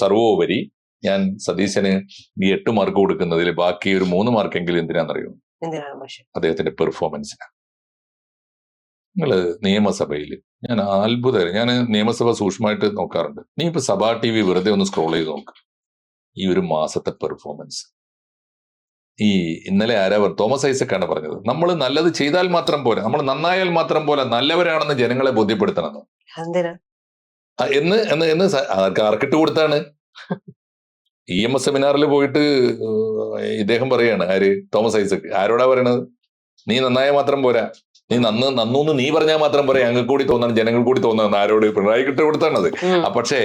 സർവോപരി ഞാൻ സതീശന് ഈ 8 മാർക്ക് കൊടുക്കുന്നതിൽ ബാക്കി ഒരു 3 മാർക്കെങ്കിലും എന്തിനാണെന്നറിയോ? അദ്ദേഹത്തിന്റെ പെർഫോമൻസിനാണ്. നിങ്ങള് നിയമസഭയിൽ ഞാൻ അത്ഭുതം, ഞാൻ നിയമസഭ സൂക്ഷ്മമായിട്ട് നോക്കാറുണ്ട്. നീ ഇപ്പൊ സഭാ TV വെറുതെ ഒന്ന് സ്ക്രോൾ ചെയ്ത് നോക്ക്, ഈ ഒരു മാസത്തെ പെർഫോമൻസ്. ഈ ഇന്നലെ തോമസ് ഐസക്കാണ് പറഞ്ഞത്, നമ്മൾ നല്ലത് ചെയ്താൽ മാത്രം പോരാ, നമ്മൾ നന്നായാൽ മാത്രം പോരാ, നല്ലവരാണെന്ന് ജനങ്ങളെ ബോധ്യപ്പെടുത്തണം എന്ന് ആർക്കിട്ട് കൊടുത്താണ്. EMS സെമിനാറിൽ പോയിട്ട് ഇദ്ദേഹം പറയാണ്, തോമസ് ഐസക് ആരോടാ പറയണത്? നീ നന്നായ മാത്രം പോരാ, നീ നന്നൂന്ന് നീ പറഞ്ഞാൽ മാത്രം പോരാ, ഞങ്ങൾക്ക് കൂടി തോന്നണം, ജനങ്ങൾ കൂടി തോന്നണം. ആരോട്? പിണറായി കിട്ട് കൊടുത്താണത്. പക്ഷേ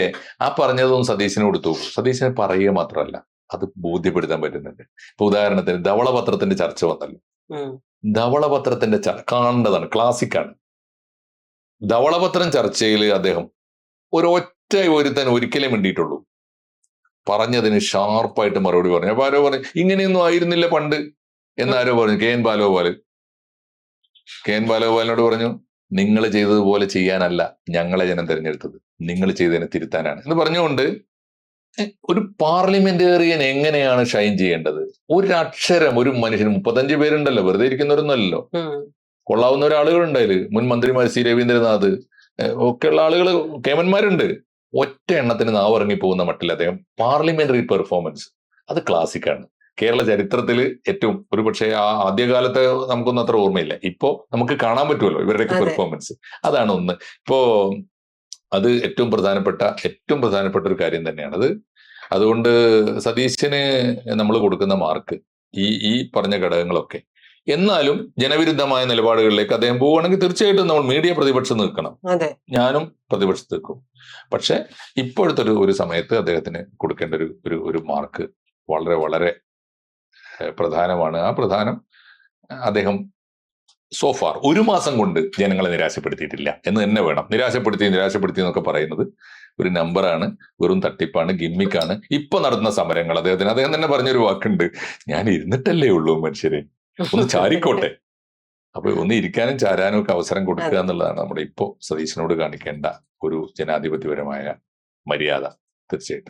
ആ പറഞ്ഞതൊന്നും സതീശന് കൊടുത്തു. സതീശനെ പറയുക മാത്രമല്ല, അത് ബോധ്യപ്പെടുത്താൻ പറ്റുന്നുണ്ട്. ഇപ്പൊ ഉദാഹരണത്തിന് ധവളപത്രത്തിന്റെ ചർച്ച വന്നല്ലോ. ധവളപത്രത്തിന്റെ കാണേണ്ടതാണ്, ക്ലാസിക്കാണ്. ധവളപത്രം ചർച്ചയിൽ അദ്ദേഹം ഒരുത്തൻ ഒരിക്കലേ മിണ്ടിയിട്ടുള്ളൂ, പറഞ്ഞതിന് ഷാർപ്പായിട്ട് മറുപടി പറഞ്ഞു. അപ്പൊ ആരോ പറഞ്ഞു ഇങ്ങനെയൊന്നും ആയിരുന്നില്ല പണ്ട് എന്നാരോ പറഞ്ഞു. KN ബാലഗോപാലിനോട് പറഞ്ഞു, നിങ്ങൾ ചെയ്തതുപോലെ ചെയ്യാനല്ല ഞങ്ങളെ ജനം തിരഞ്ഞെടുത്തത്, നിങ്ങൾ ചെയ്തതിനെ തിരുത്താനാണ് എന്ന് പറഞ്ഞുകൊണ്ട് ഒരു പാർലമെന്റേറിയൻ എങ്ങനെയാണ് ഷൈൻ ചെയ്യേണ്ടത്? ഒരക്ഷരം ഒരു മനുഷ്യന് 35 പേരുണ്ടല്ലോ, വെറുതെ ഇരിക്കുന്നവരൊന്നല്ലോ, കൊള്ളാവുന്ന ഒരാളുകളുണ്ടായില്. മുൻ മന്ത്രിമാർ C. രവീന്ദ്രനാഥ് ഒക്കെയുള്ള ആളുകൾ, കേമന്മാരുണ്ട്. ഒറ്റ എണ്ണത്തിന് നാവിറങ്ങി പോകുന്ന മട്ടിൽ അദ്ദേഹം പാർലമെന്ററി പെർഫോമൻസ്, അത് ക്ലാസിക്കാണ്. കേരള ചരിത്രത്തിൽ ഏറ്റവും, ഒരു പക്ഷേ ആ ആദ്യകാലത്ത് നമുക്കൊന്നും അത്ര ഓർമ്മയില്ല, ഇപ്പോ നമുക്ക് കാണാൻ പറ്റുമല്ലോ ഇവരുടെയൊക്കെ പെർഫോമൻസ്. അതാണ് ഒന്ന്. ഇപ്പോ അത് ഏറ്റവും പ്രധാനപ്പെട്ട ഒരു കാര്യം തന്നെയാണത്. അതുകൊണ്ട് സതീശന് നമ്മൾ കൊടുക്കുന്ന മാർക്ക് ഈ പറഞ്ഞ ഘടകങ്ങളൊക്കെ. എന്നാലും ജനവിരുദ്ധമായ നിലപാടുകളിലേക്ക് അദ്ദേഹം പോവുകയാണെങ്കിൽ തീർച്ചയായിട്ടും നമ്മൾ മീഡിയ പ്രതിപക്ഷം നിൽക്കണം. ഞാനും പ്രതിപക്ഷത്ത് നിൽക്കും. പക്ഷെ ഇപ്പോഴത്തെ ഒരു സമയത്ത് അദ്ദേഹത്തിന് കൊടുക്കേണ്ട ഒരു മാർക്ക് വളരെ വളരെ പ്രധാനമാണ്. ആ പ്രധാനം, അദ്ദേഹം സോഫാർ 1 മാസം കൊണ്ട് ജനങ്ങളെ നിരാശപ്പെടുത്തിയിട്ടില്ല എന്ന് തന്നെ വേണം. നിരാശപ്പെടുത്തി എന്നൊക്കെ പറയുന്നത് ഒരു നമ്പറാണ്, വെറും തട്ടിപ്പാണ്, ഗിമ്മിക്കാണ്. ഇപ്പൊ നടത്തുന്ന സമരങ്ങൾ അദ്ദേഹം തന്നെ പറഞ്ഞൊരു വാക്കുണ്ട്, ഞാൻ ഇരുന്നിട്ടല്ലേ ഉള്ളൂ മനുഷ്യരെ, ഒന്ന് ചാരിക്കോട്ടെ. അപ്പൊ ഒന്ന് ഇരിക്കാനും ചാരാനും ഒക്കെ അവസരം കൊടുക്കുക എന്നുള്ളതാണ് നമ്മുടെ ഇപ്പോ സതീശനോട് കാണിക്കേണ്ട ഒരു ജനാധിപത്യപരമായ മര്യാദ. തീർച്ചയായിട്ടും.